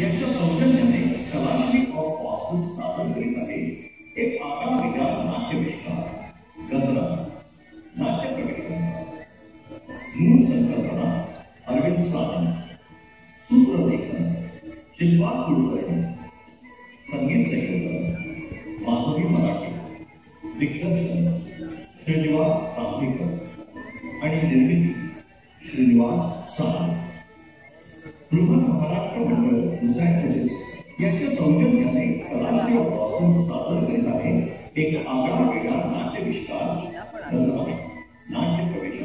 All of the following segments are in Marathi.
यांच्या सौजन्याने कलाश्री ऑफ बॉस्टन सादर करीत आहे एक आगळा वेगळा नाट्यविष्कार गजरा नाट्य प्रकटीकरण. मूळ संकल्पना अरविंद सावंत, सूत्रलेखन शिल्पा कुलकर्णी, संगीत संयोजन माधवी मराठे, दिग्दर्शन श्रीनिवास चांदेकर आणि निर्मिती श्रीनिवास सावंत. बृहन महाराष्ट्र मंडळ लॉस एंजेलिस यांच्या सौजन्याने कलाश्री ऑफ बॉस्टन सादर करीत आहे एक आगळा वेगळा नाट्यविष्कार गजरा नाट्य प्रवेश.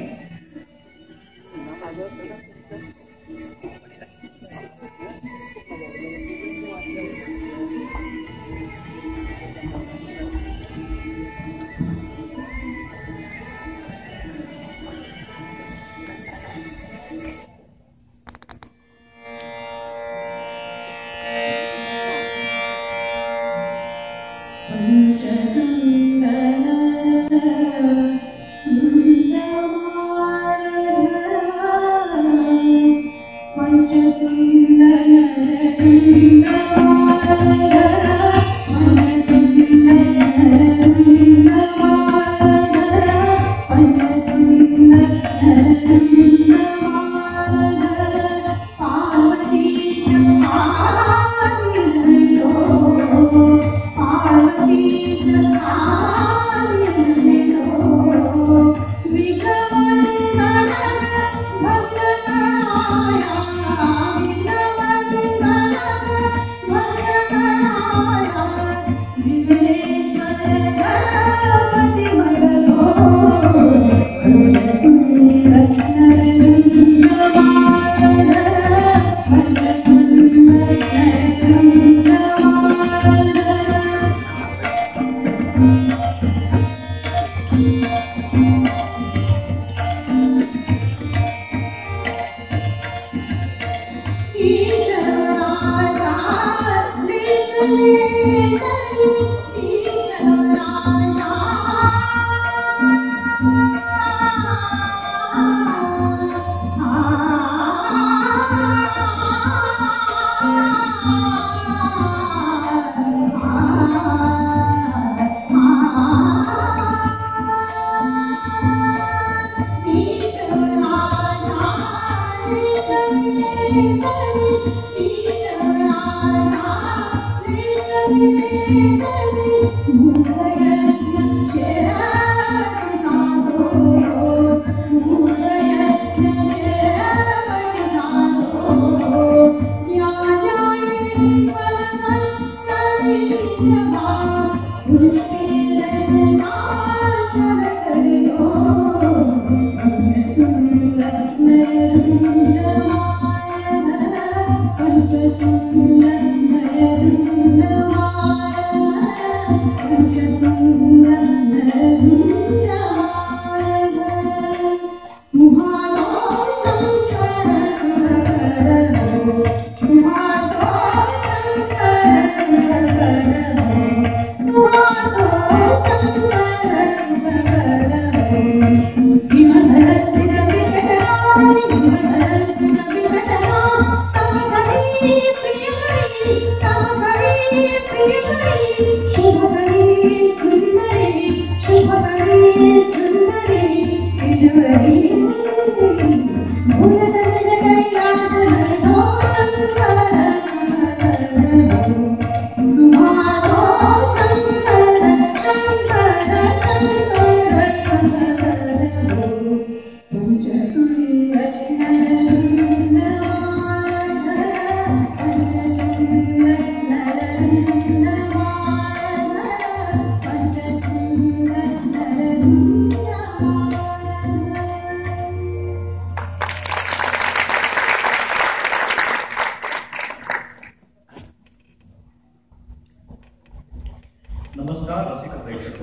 नमस्कार रसिक प्रेक्षक.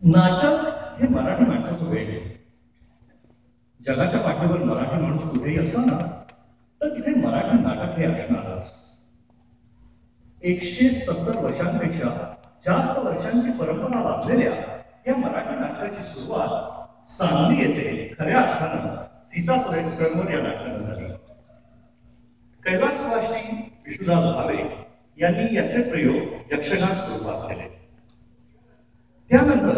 नाटक हे मराठी माणसाचं वेळ आहे. जगाच्या पाठीवर मराठी माणूस कुठेही असला ना तर तिथे मराठी नाटक हे असणारच. 170 वर्षांपेक्षा जास्त वर्षांची परंपरा लाभलेल्या या मराठी नाटकाची सुरुवात सांगली येथे खऱ्या अर्थानं सीता स्वयंवर या नाटकानं झाली. कैलासवासी विष्णुदास भावे यांनी याचे प्रयोग यक्षगान स्वरूपात केले. त्यानंतर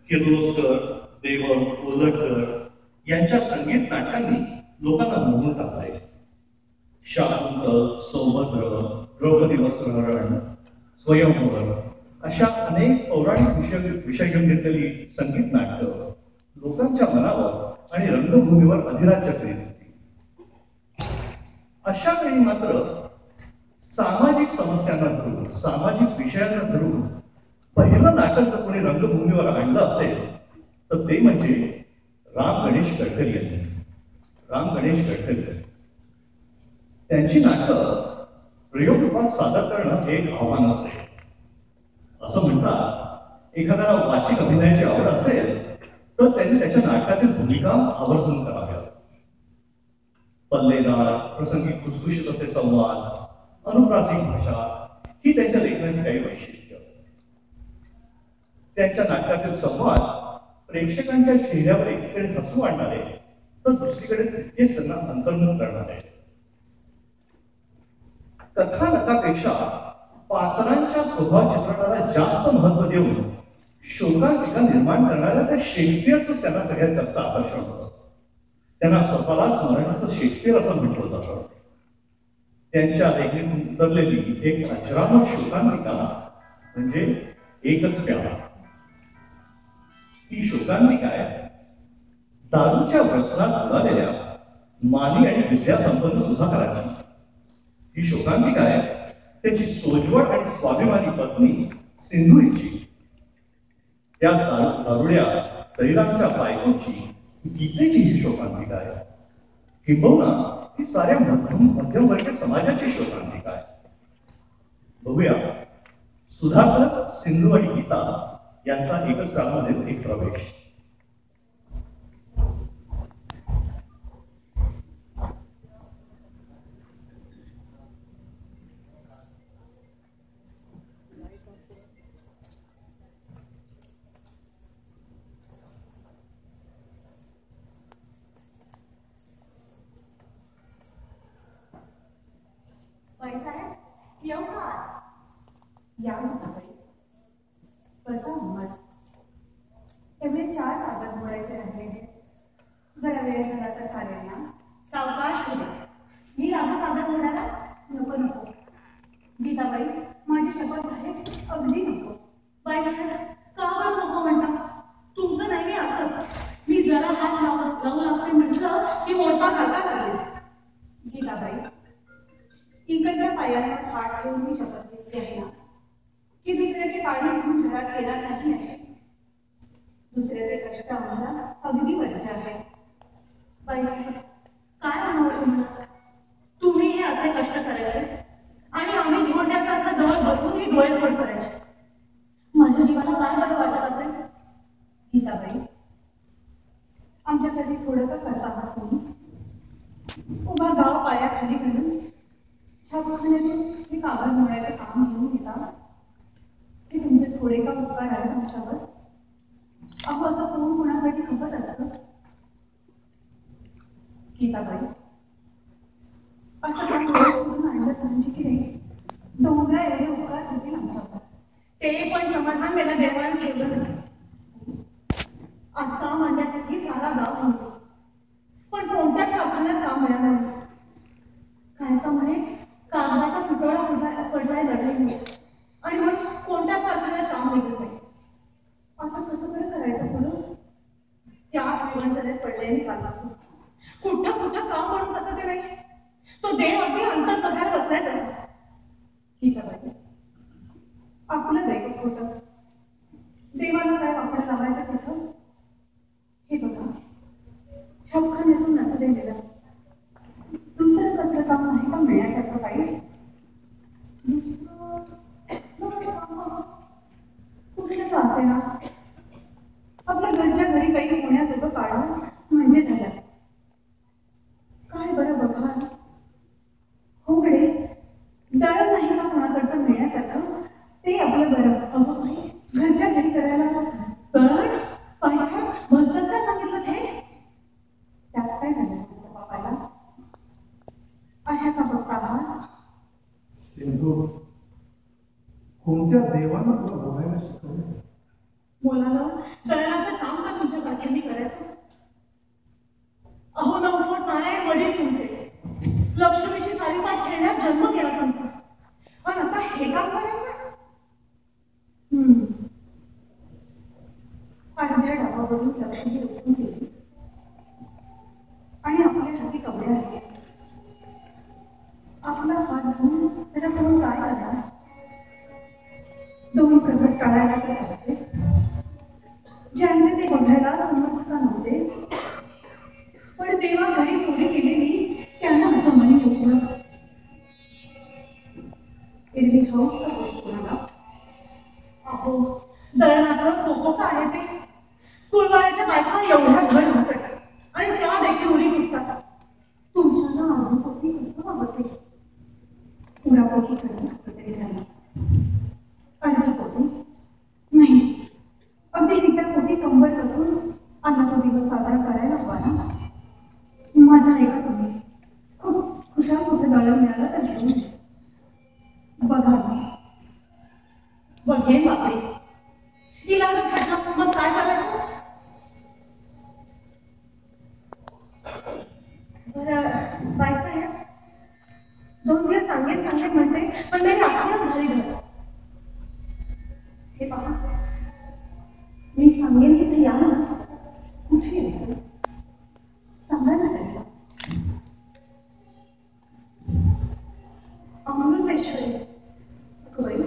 किर्लोस्कर, देवल, कोल्हटकर यांच्या संगीत नाटकांनी लोकांना मोहून टाकले. शाकुंतल, सौभद्र, द्रौपदी वस्त्रहरण, स्वयंवर अशा अनेक पौराणिक विषय घेऊन घेतलेली संगीत नाटकं लोकांच्या मनावर आणि रंगभूमीवर अधिराज्य करीत होती. अशा वेळी मात्र सामाजिक समस्यांना धरून, सामाजिक विषयांना धरून पहिलं नाटक जर कोणी रंगभूमीवर आणलं असेल तर ते म्हणजे राम गणेश गडकरी यांनी. राम गणेश गडकरी त्यांची नाटकं प्रयोग रूपात सादर करणं हे एक आव्हानच आहे. असं म्हणतात, एखाद्याला वाचिक अभिनयाची आवड असेल तर त्यांनी त्याच्या नाटकातील भूमिका आवर्जून कराव्या. पल्लेदार, प्रसंगी खुसखुशीत असे संवाद, अनुप्रासिक भाषा ही त्यांच्या लेखनाची काही वैशिष्ट्य. त्यांच्या नाटकातील संवाद प्रेक्षकांच्या चेहऱ्यावर एकीकडे हसू आणणारे तर दुसरीकडे तितकेच त्यांना अंतर्मुख करणारे. कथानकापेक्षा पात्रांच्या स्वभाव चित्रणाला जास्त महत्व देऊन शोकांतिका निर्माण करणाऱ्या त्या शेक्सपियरच त्यांना सगळ्यात जास्त आकर्षण होतं. त्यांना स्वतःलाच मराठीचं शेक्सपियर असं म्हटलं जातं. त्यांच्या लेखणीतून उतरलेली एक अजरामर शोकांतिका म्हणजे एकच प्याला. ही शोकांतिका आहे दारूच्या व्यसनात बुडालेल्या माली आणि विद्यासंपन्न सुधाकराची. ही शोकांतिका आहे त्याची सोजवळ आणि स्वाभिमानी पत्नी सिंधुईची. त्या दारुड्या दैरामच्या बायकोची गीतेची ही शोकांतिका आहे. किंबहुना ही साऱ्या मध्यमवर्गीय समाजाची शोकांतिका आहे. बघूया सुधाकर, सिंधू आणि गीता यांचा एकच काळामध्ये एक प्रवेश. येऊ का? या ना बाई, बसा मत. एवढे 4 कागद मोडायचे राहिले. जरा वेळ झाला तर चालेल ना? सावकाश होते. मी राधा कागद मोडायला नको नको. गीताबाई, माझी शपथ आहे, अगदी नको. बाई का बरं नको म्हणता? तुमचं नाही मी असंच. मी जरा हात लावू लागते म्हटलं की मोठा घाता लागेच. गीताबाई, इकडच्या पायावर हात ठेवून मी शपथ घेतली आहे ना की दुसऱ्याची काळजी घेऊन घरात येणार नाही अशी. दुसऱ्याचे कष्ट आम्हाला अगदी वरचे आहे. बाईसाहेब, काय म्हणावं तुम्हाला? तुम्ही हे असे कष्ट करायचे आणि आम्ही धोंड्यासारखं जवळ बसून ही डोळेफोड करायचे. माझ्या जीवाला काय बरं वाटत असेल? गीताबाई, आमच्यासाठी थोडं का कसा आहात तुम्ही? उभा गाव पायाखाली घालून छापखान्यातून हे कागद मोडायचं काम घेऊन घेता की तुमचे थोडे का उपकार आहे तुमच्यावर? अहो, असं कोण कोणासाठी खपत असतं? गीताबाई, असं काम सोडून आणलं म्हणजे की नाही, डोंगरा एवढे उपकार होतील आमच्यावर. ते पण समाधान त्याला देवाला ठेवलं नाही. आज काम आणण्यासाठी सारा गाव म्हणतो, पण कोणत्याच कारखान्यात काम मिळालं नाही. कायचा म्हणे कागदाचा तुटवडा पडलाय लढाई आणि मग कोणत्याच कारखान्यात काम मिळत नाही. आता कसं बरं करायचं पुढं? त्याच विमानचल्यात पडले कागदाचं कुठं कुठं काम म्हणून कसं ते नाही. तो देव अगदी अंतर बघायला बसलायच असा. ठीक आहे, आपलं दैव खोटं. देवाला काय वापरा लावायचं तिथं? हे बघा, छापखान्यातून नसू दे गेला, दुसरं कसलं काम नाही का मिळण्यासारखं पाहिजे? कुठलं का असे ना, आपल्या घरच्या घरी काही होण्याजोगं काढणं म्हणजे झालं. काय बरं बघा, होकडे दळण नाही का कोणाकडचं मिळण्यासारखं? ते आपलं बरं. अगं बाई, घरच्या घरी करायला दळण पाहिजे भलतंच काय सांगितलं? हे त्यात काय झालं तुमच्या बापाला? अशा का बघता आहात? सिंधू, कोणत्या देवानं तुला बोलायला शिकवलं? मुलाला दळणाचं काम का तुमच्या जातींनी करायचं? अहो नवमोठ नारायण वडील तुमचे, लक्ष्मीची सारीपाठ खेळण्यात जन्म केला तुमचा, पण आता हे काम करायचं? अर्ध्या डाबावरून लक्ष्मी उठून गेली आणि आपल्या हाती कपडे आले. आपला हात धुवून त्याला करून काय करणार? दोन प्रगत टाळायला तर पाहिजे. ज्यांचे ते बघायला समर्थता नव्हते, पण तेव्हा घरी चोरी केलेली त्यांना असं म्हणे योजना. एरवी हौस का होत कोणाला? अहो दळणाचं सोपं का आहे ते? कुळवाड्याच्या बायका एवढ्या धड होतात आणि त्या देखील उडी फुटतात. तुमच्याला अर्धपोटी कसं वागते? पुरापोटी करणं कसं तरी झालं. अर्धपोटी नाही, अगदी रित्या पोटी कंबर बसून अन्ना तो दिवस साजरा करायला हवा ना. माझा ऐका तुम्ही, खूप खुशाल कुठे दळण मिळालं तर घेऊन बघा बघेन बापरे. इलाज घडला मग काय करायचं? बरं बाईसाहेब, दोन दिवस सांगेन म्हणते, पण नाही आठवडच भारी झालं. हे पहा, मी सांगेन की ते या ना. कुठे यायचं सांगा ना त्यांना. अमृतेश्वरी होय,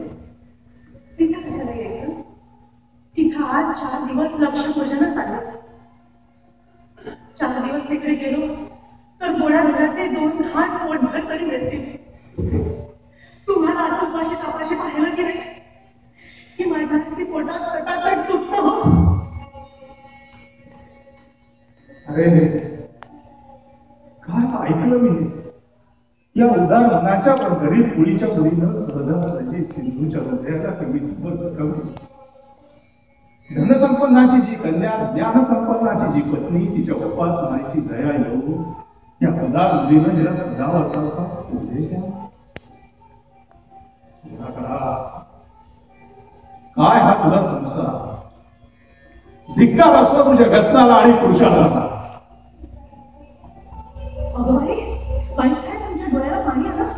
तिथं कशाला यायचं? तिथं आज 4 दिवस लक्षपूजन चाललं. 4 दिवस तिकडे गेलो तर गोळ्या दुधाचे 2 घास पोटभर तरी मिळतील. तुम्हाला असं उपाशी तापाशी पाहिलं की नाही की माझ्या ती पोटात तटातट दुखतं हो. अरे काय ऐकलं मी? या उदार मनाच्या पण गरीब कुळीच्या मुलीनं सहजासहजी सिंधूच्या हृदयाला कमी चुकवली. धनसंपन्नाची जी कन्या, ज्ञानसंपन्नाची जी पत्नी, तिच्या उपासनाची दया येऊ या उदार मुलीनं जिला सजावता असा उपदेश द्यावा. काय हा तुझा संसार? धिक्कार असतो तुझ्या व्यसनाला आणि पुरुषाला. अगं बाईसाहेब, तुमच्या डोळ्याला पाणी आलं.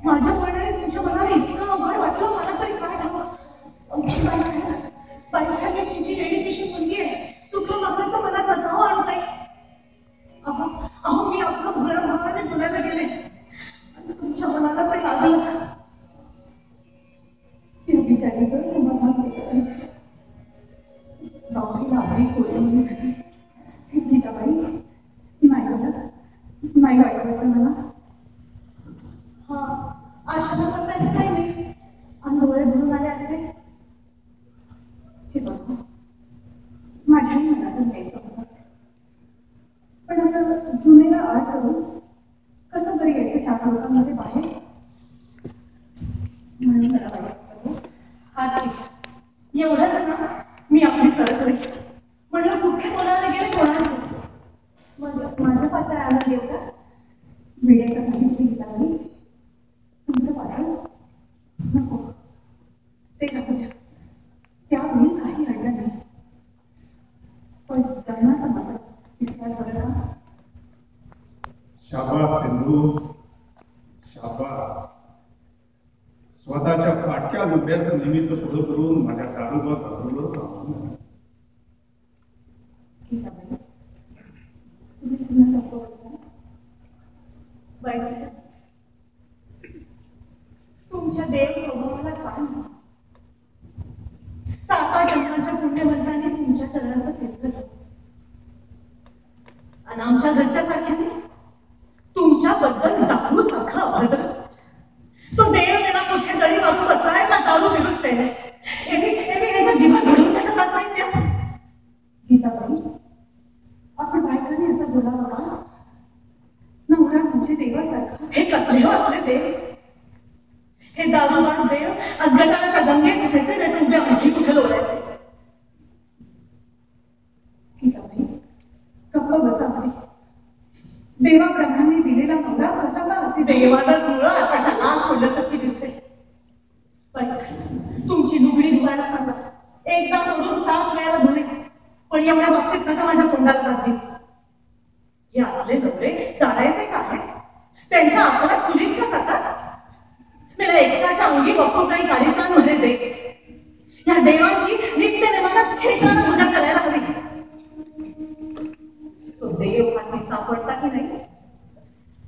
माझ्या बोलण्याने तुमच्या मनाला इतकं अवघड वाटलं, मला तरी काय हवं. बाईसाहेब, तुमची वेळी पिशी मुलगी आहे. चुकलं मात्र तर मला बतावं आणता येईल. अहो मी आपलं भरं भावाने बोलायला गेले आणि तुमच्या मनाला ते लागलं. या बिचारीचं समाधान केलं पाहिजे. गावाला आधीच बोलले म्हणून गीताबाई नाही बोलत, नाही ऐकायचं मला. हा आशाला बसायला काही नाही आणि डोळे भरून आले असते. हे बघा, माझ्याही मनातून यायचं होतं, पण असं जुनेला आळ करून कसं तरी यायचं 4 लोकांमध्ये बाहेर. म्हणून मला वाटतं हात एवढंच ना, मी आपली सरकली. म्हणलं कुठे कोणाला गेले कोणाला म्हणलं माझं पात्र आलं गेलं का? वेळेचा सांगितली गीताबाई, तुमचं पात्र नको ते टाकू द्या. त्यावेळी काही अडलं नाही, पण जगण्याचं मात्र दिसल्यात बरं का? शाबास सिंधू, शाबास. स्वतःच्या फाटक्या लुब्याचं निमित्त पुढं करून माझ्या दारोबा जागरूवर राहून गीताबाई, तुम्ही पुन्हा नको बाईसाहेब, तुमच्या देव स्वभावाला काय नाही. 7 जन्माच्या पुण्यवंताने तुमच्या चरणाचं तीर्थ आणि आमच्या घरच्या सारख्याने तुमच्याबद्दल दारू साखा अभद्र. तो देव मेला कुठे तरी मारून बसलाय का दारू विरुद्ध पेलाय? यांच्या जीवात घडून कशा जात नाही त्या? गीताबाई, आपण बायकांनी असं बोलावं का? नवरा म्हणजे देवासारखा. हे कसले वाचले देव? हे दारूबाज देव आज गटाराच्या गंगेत घ्यायचे नाही, तुमच्या आणखी कुठे लोळायचे? गीताबाई, गप्प बसा. देवाप्रमाणे दिलेला नवरा कसा का देवानच मुळे आताशा लाच सोडल्यासारखी दिसते. तुमची लुगडी धुवायला सांगा. एकदा सोडून 7 वेळाला धुणे, पण एवढ्या बाबतीत नका माझ्या तोंडाला लागतील. हे असले नवरे चालायचे काय? त्यांच्या अकलात चुलीत का जातात? मला एकाच्या अंगी वखून नाही गाडीचा मध्ये दे. या देवांची नित्य देवाला खेळाला पूजा करायला हवी. तो देव हाती सापडता की नाही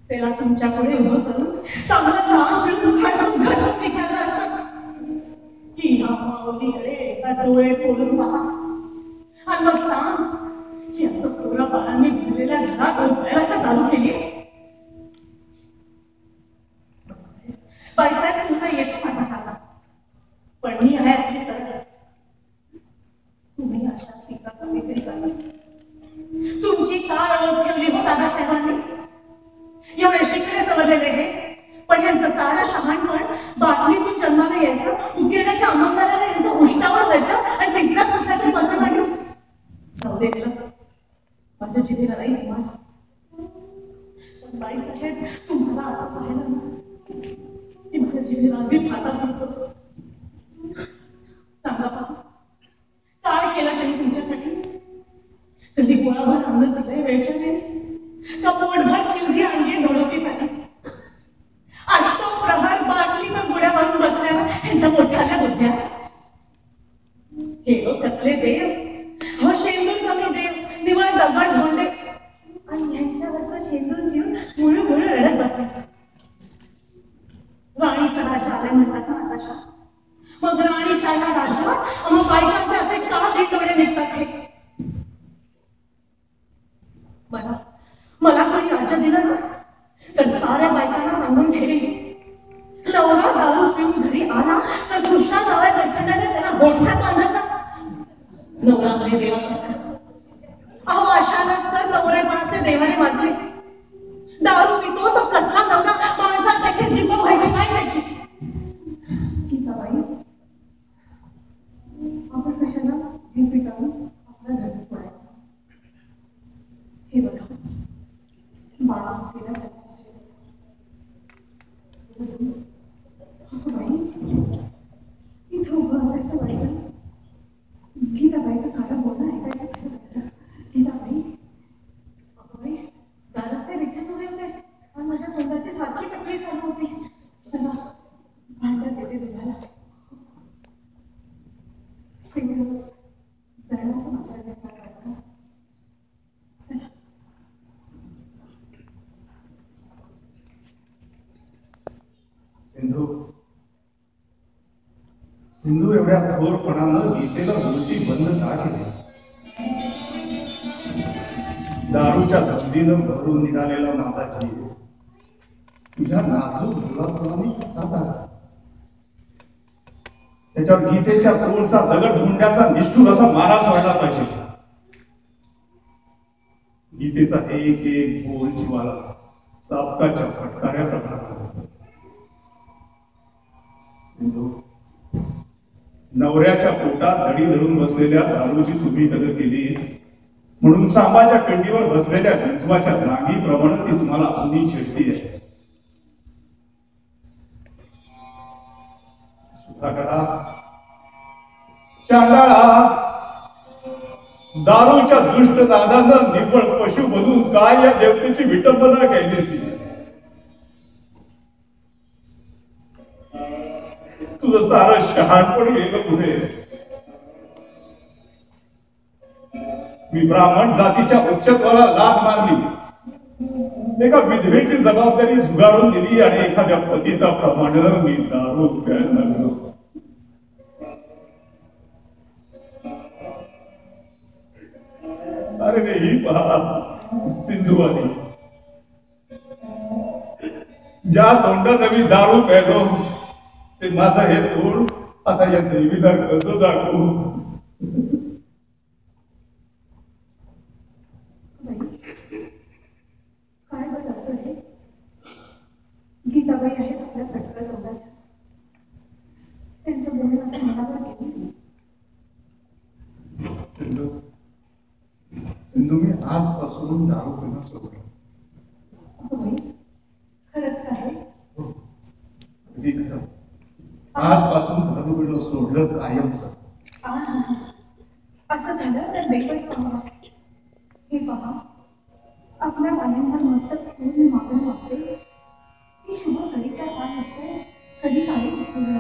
त्याला तुमच्यापुढे उभं करून चांगलं काम पिळून खडून घडून विचारलं असतं की ह्या माऊलीकडे एका डोळे फोडून पहा आणि मग सांग की असं पोरा बाळांनी भरलेल्या घरात उभ्याला का चालू केली. बाईसाहेब पुन्हा येतो माझा हाता, पण मी आहे आपली सरकार. तुम्ही अशा पिकाचा विक्री करा. तुमची काय ओळख ठेवली हो दादासाहेबांनी? एवढे शिकले सवरलेले हे, पण यांचं सारं शहाणपण बाटलीतून जन्माला यायचं, उकिरड्याच्या अमंगाला यांचं उष्टावर व्हायचं आणि बिझनेस कुठल्यातरी बंद काढून जाऊ दे गेलं. माझ्या जिभेला नाही सुमार. पण बाईसाहेब तुम्हाला असं पाहिलं ना की माझ्या जिभेला अगदी फाटा पडतो. सांगा पहा काय केलं त्यांनी तुमच्यासाठी? कधी गोळाभर अन्न दिलंय वेळच्या वेळी का पोटभर चिंधी आणली धडोकीसाठी? अष्टो प्रहर बाटलीतच गुड्या मारून बसल्यावर यांच्या मोठ्याल्या बुद्ध्या. हे लोक कसले देव हो, शेंदूर कमी देव, निवळ दगड धोंडे आणि यांच्यावरचं शेंदूर घेऊन मुळू मुळू रडत बसायचं. राणीचा राजा आलाय म्हणतात ना आताशा. मग राणीच्या या राज्य मग बायकांचे असे का धिंडोळे निघतात हे? मला कोणी राज्य दिलं ना तर साऱ्या बायकांना सांगून ठेवेल, नवरा दारू पिऊन घरी आला तर दुसऱ्या जावया गरखंडाने त्याला गोठ्यात बांधायचा. नवरा म्हणे देवासारखा. अहो अशालाच तर नवरेपणाचे देवाने माजले. दारू पितो तो कसला नवरा, माणसांपेक्षा जिभा व्हायची नाही त्याची. गीताबाई, आपण कशाला जीव पिटावून आपला धर्म सोडायचा? हे बघा बाळा इथं उभं असायचं वाईट. गीताबाईचं सारं बोलणं ऐकायचं. गीताबाई अगोबाई दाराचे विखेच उभे होते आणि माझ्या तोंडाची सारखी टकली चालू होती. चला भांड्यात येते दुधाला. दरणाचं मात्र दिसणार का? चला. सिंधू एवढ्या थोरपणानं गीतेला उलटी बंद का केलीस? दारूच्या बंदीनं भरून निघालेला माझा जीव तुझ्या नाजूक गुलाबपणाने कसा झाला? त्याच्यावर गीतेच्या तोंडचा दगड धुंड्याचा निष्ठूर असा माराच व्हायला पाहिजे. गीतेचा एक एक बोल जीवाला चापकाच्या फटकाऱ्या प्रकारात. नवऱ्याच्या पोटात दडी धरून बसलेल्या दारूची तुम्ही कदर केली म्हणून सांबाच्या पिंडीवर बसलेल्या गंजवाच्या रांगीप्रमाणे ती तुम्हाला अजूनही चिडती आहे. सुधाकरा, चांडाळा, दारूच्या दुष्ट नादानं निव्वळ पशु बनून काय या देवतेची विटंबना केलीस? तुझं सारं शहाणपण गेलं पुढे. मी ब्राह्मण जातीच्या उच्चत्वाला लाथ मारली, एका विधवेची जबाबदारी झुगारून दिली आणि एखाद्या पतिता प्रमाणे मी दारू प्यायला लागलो. अरे ही पहा सिंधू आली, ज्या तोंडात मी दारू प्यायलो ते माझं हे तोंड आता या देवीला कसं दाखवू? काय बघ असं हे गीताबाई आहेत आपल्या फटका तोंडाच्या. त्यांचं बोलणं असं मनावर गेली. सिंधू, सिंधू, मी आजपासून दारू पिणं सोडलं. खरंच काय खरं. आजपासून धनुबिडं सोडलं कायमच. असं झालं तर बेपट व्हावा. हे पहा, आपल्या वाल्यांवर मस्तक ठेवून मागून वापरे ही शुभ कविता काय असते कधी काही दिसून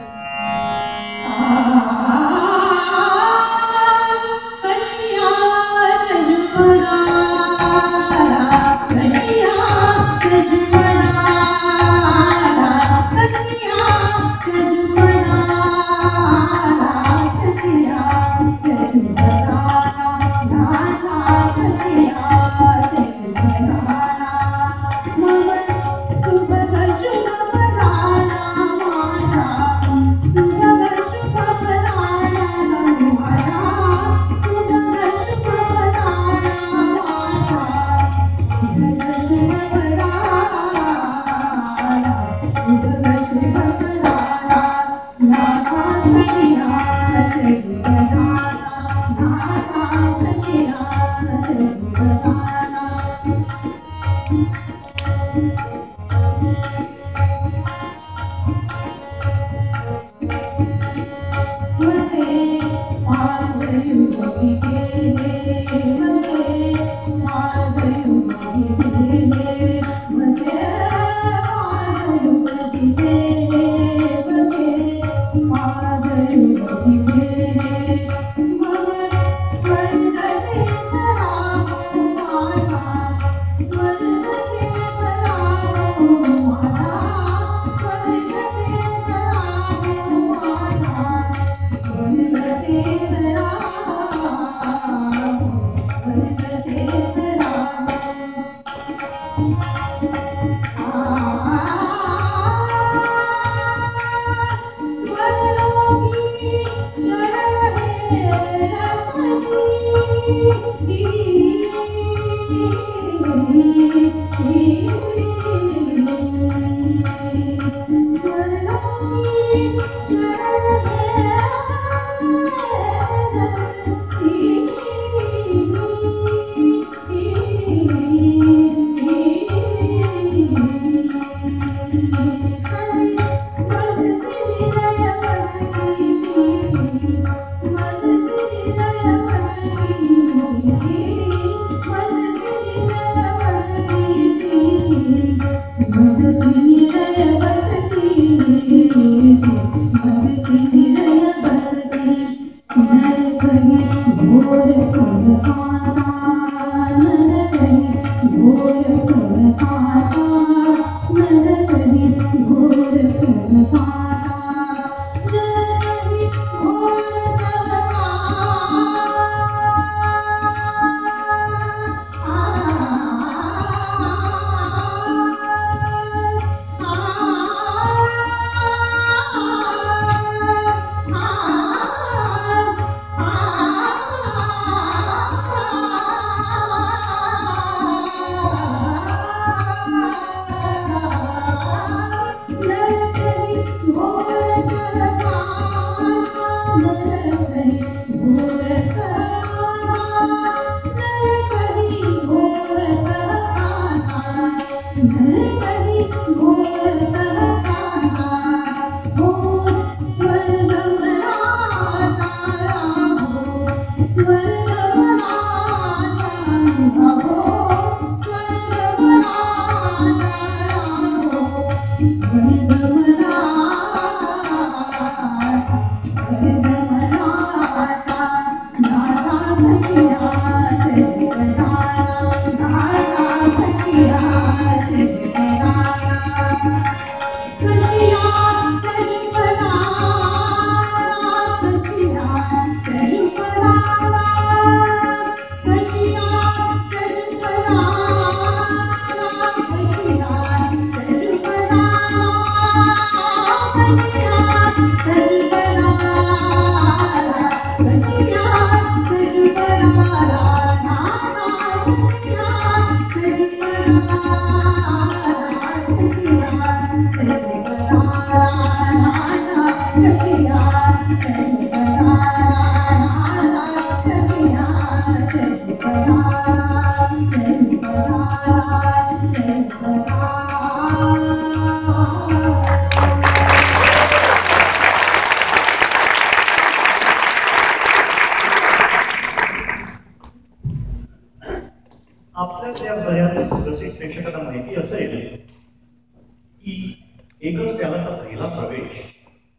एकच प्यालाचा पहिला प्रवेश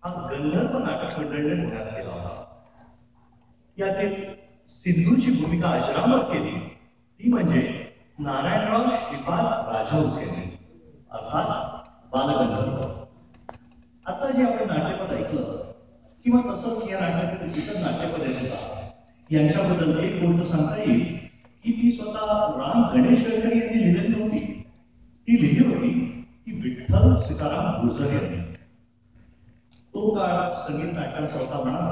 हा गंधर्व नाटक मंडळीने पुण्यात केला होता. यातील सिद्धूची भूमिका अजरामर केली ती म्हणजे नारायणराव श्रीपाद राजहंस यांनी, अर्थात बालगंधर्व. आता जे आपण नाट्यपद ऐकलं किंवा तसंच या नाटकातील इतर नाट्यपदे सुद्धा यांच्याबद्दल एक गोष्ट सांगता येईल की ती स्वतः राम गणेश गडकरी यांनी लिहिलेली नव्हती. ती लिहिली होती ती विठ्ठल सीताराम गुर्जर यांनी. तो काळ संगीत नाटकांचा होता म्हणा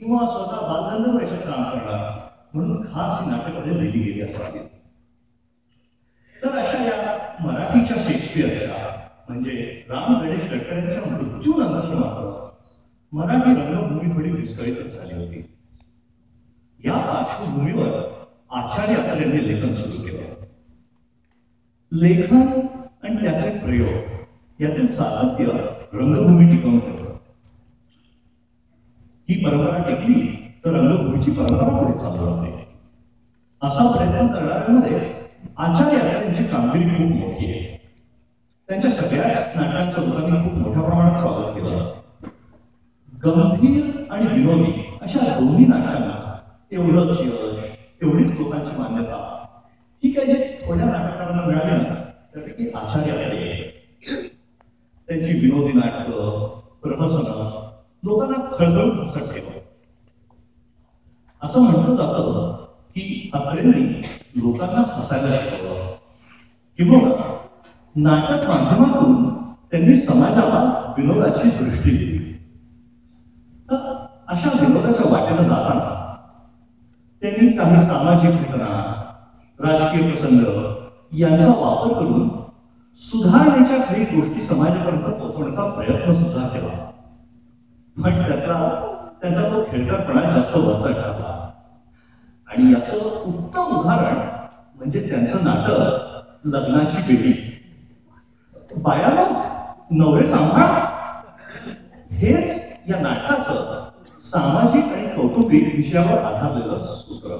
किंवा स्वतः बालगंधर्व याच्यात काम करणार म्हणून खास ही नाटकपदे लिहिली गेली असावी. तर अशा या मराठीच्या शेक्सपियरच्या म्हणजे राम गणेश गडकरी यांच्या मृत्यूनंतर मात्र मराठी रंगभूमी थोडी विस्कळीतच झाली होती. या पार्श्वभूमीवर आचार्य अत्रे यांनी लेखन सुरू केलं. लेखन आणि त्याचे प्रयोग यातील सातत्य रंगभूमी टिकवून ठेवलं. ही परंपरा टिकली तर रंगभूमीची परंपरा पुढे चालू राहते. असा प्रयत्न करणाऱ्यांमध्ये आचार्य अत्रे यांची कामगिरी खूप मोठी आहे. त्यांच्या सगळ्याच नाटकांचं लोकांनी खूप मोठ्या प्रमाणात स्वागत केलं. गंभीर आणि विनोदी अशा दोन्ही नाटकांना तेवढंच यश, तेवढीच लोकांची मान्यता ही काही जे थोड्या नाटकांना मिळाली ना त्यापैकी आचार्य अत्रे. त्यांची विनोदी नाटकं, प्रहसन लोकांना खळबळून हसत ठेवलं. असं म्हटलं जातं की अत्रेंनी लोकांना हसायला शिकवलं किंवा नाटक माध्यमातून त्यांनी समाजाला विनोदाची दृष्टी दिली. अशा विनोदाच्या वाटेनं जाताना त्यांनी काही सामाजिक घटना, राजकीय प्रसंग यांचा वापर करून सुधारणेच्या काही गोष्टी समाजापर्यंत पोहोचवण्याचा प्रयत्न सुद्धा केला. पण त्याचा तो खेळकरपणा जास्त वरचा ठरला. आणि याचं उत्तम उदाहरण म्हणजे त्यांचं नाटक लग्नाची बेडी. बायाला नवरे सांभाळ हेच या नाटकाचं सामाजिक आणि कौटुंबिक विषयावर आधारलेलं सूत्र.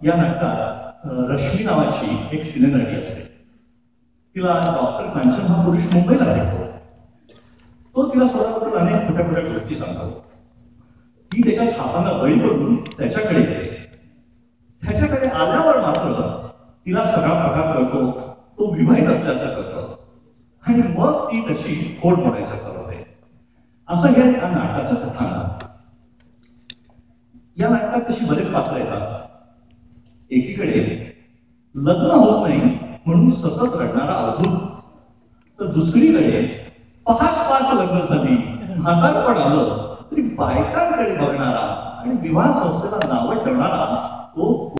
या नाटकात रश्मी नावाची एक सिनेनटी असते. तिला डॉक्टर कांचन हा पुरुष मुंबईला भेटतो. तो तिला स्वतःबद्दल अनेक छोट्या छोट्या गोष्टी सांगतो. ती त्याच्या थापांना बळी पडून त्याच्याकडे येते. त्याच्याकडे आल्यावर मात्र तिला सगळा प्रकार करतो. तो विवाहित असल्याचं करतो आणि मग ती तशी खोड मोडायचं करते. असं हे या नाटकाचं कथानक. या नाटकात तशी बरेच पात्र येतात. एकीकडे लग्न होत नाही म्हणून सतत रडणारा अवधूत, तर दुसरीकडे 5 लग्न झाली, म्हातारपण आलं तरी बायकांकडे बघणारा आणि विवाह संस्थेला नावं ठेवणारा तो